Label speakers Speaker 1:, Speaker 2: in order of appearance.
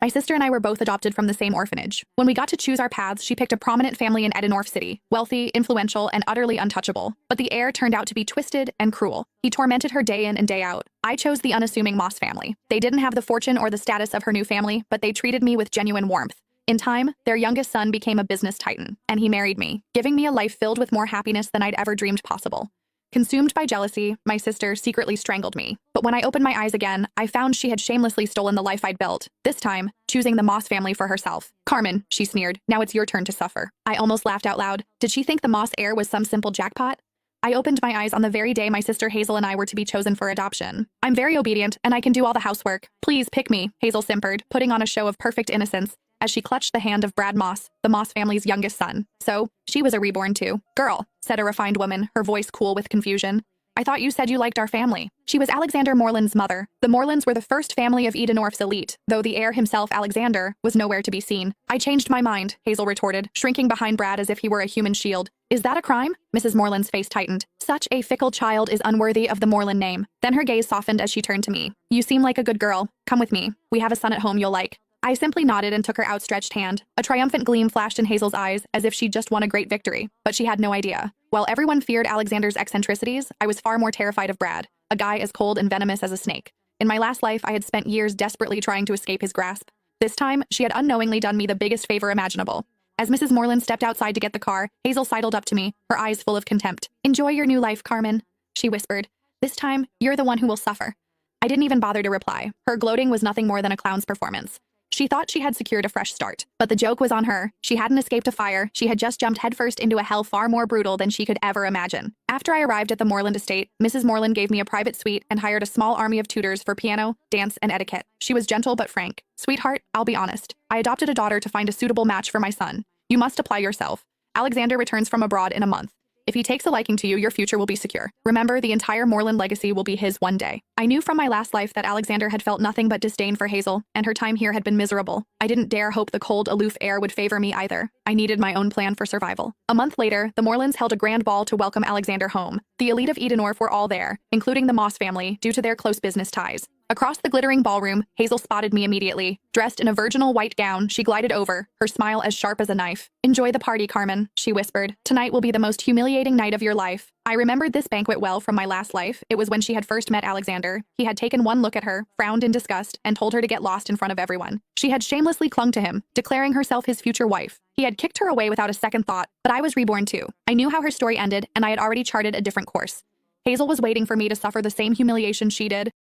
Speaker 1: My sister and I were both adopted from the same orphanage. When we got to choose our paths, she picked a prominent family in Edinorth City, wealthy, influential, and utterly untouchable. But the heir turned out to be twisted and cruel. He tormented her day in and day out. I chose the unassuming Moss family. They didn't have the fortune or the status of her new family, but they treated me with genuine warmth. In time, their youngest son became a business titan, and he married me, giving me a life filled with more happiness than I'd ever dreamed possible. Consumed by jealousy, my sister secretly strangled me. But when I opened my eyes again, I found she had shamelessly stolen the life I'd built, this time, choosing the Moss family for herself. "Carmen," she sneered, "now it's your turn to suffer." I almost laughed out loud. Did she think the Moss heir was some simple jackpot? I opened my eyes on the very day my sister Hazel and I were to be chosen for adoption. "I'm very obedient, and I can do all the housework. Please pick me," Hazel simpered, putting on a show of perfect innocence, as she clutched the hand of Brad Moss, the Moss family's youngest son. So, she was a reborn too. "Girl," said a refined woman, her voice cool with confusion. "I thought you said you liked our family." She was Alexander Morland's mother. The Morlands were the first family of Edenorf's elite, though the heir himself, Alexander, was nowhere to be seen. "I changed my mind," Hazel retorted, shrinking behind Brad as if he were a human shield. "Is that a crime?" Mrs. Morland's face tightened. "Such a fickle child is unworthy of the Morland name." Then her gaze softened as she turned to me. "You seem like a good girl. Come with me. We have a son at home you'll like." I simply nodded and took her outstretched hand. A triumphant gleam flashed in Hazel's eyes, as if she'd just won a great victory. But she had no idea. While everyone feared Alexander's eccentricities, I was far more terrified of Brad, a guy as cold and venomous as a snake. In my last life, I had spent years desperately trying to escape his grasp. This time, she had unknowingly done me the biggest favor imaginable. As Mrs. Morland stepped outside to get the car, Hazel sidled up to me, her eyes full of contempt. "Enjoy your new life, Carmen," she whispered. "This time, you're the one who will suffer." I didn't even bother to reply. Her gloating was nothing more than a clown's performance. She thought she had secured a fresh start, but the joke was on her. She hadn't escaped a fire. She had just jumped headfirst into a hell far more brutal than she could ever imagine. After I arrived at the Morland estate, Mrs. Morland gave me a private suite and hired a small army of tutors for piano, dance, and etiquette. She was gentle but frank. "Sweetheart, I'll be honest. I adopted a daughter to find a suitable match for my son. You must apply yourself. Alexander returns from abroad in a month. If he takes a liking to you, your future will be secure. Remember, the entire Morland legacy will be his one day." I knew from my last life that Alexander had felt nothing but disdain for Hazel, and her time here had been miserable. I didn't dare hope the cold, aloof heir would favor me either. I needed my own plan for survival. A month later, the Morlands held a grand ball to welcome Alexander home. The elite of Edenorf were all there, including the Moss family, due to their close business ties. Across the glittering ballroom, Hazel spotted me immediately. Dressed in a virginal white gown, she glided over, her smile as sharp as a knife. "Enjoy the party, Carmen," she whispered. "Tonight will be the most humiliating night of your life." I remembered this banquet well from my last life. It was when she had first met Alexander. He had taken one look at her, frowned in disgust, and told her to get lost in front of everyone. She had shamelessly clung to him, declaring herself his future wife. He had kicked her away without a second thought, but I was reborn too. I knew how her story ended, and I had already charted a different course. Hazel was waiting for me to suffer the same humiliation she did.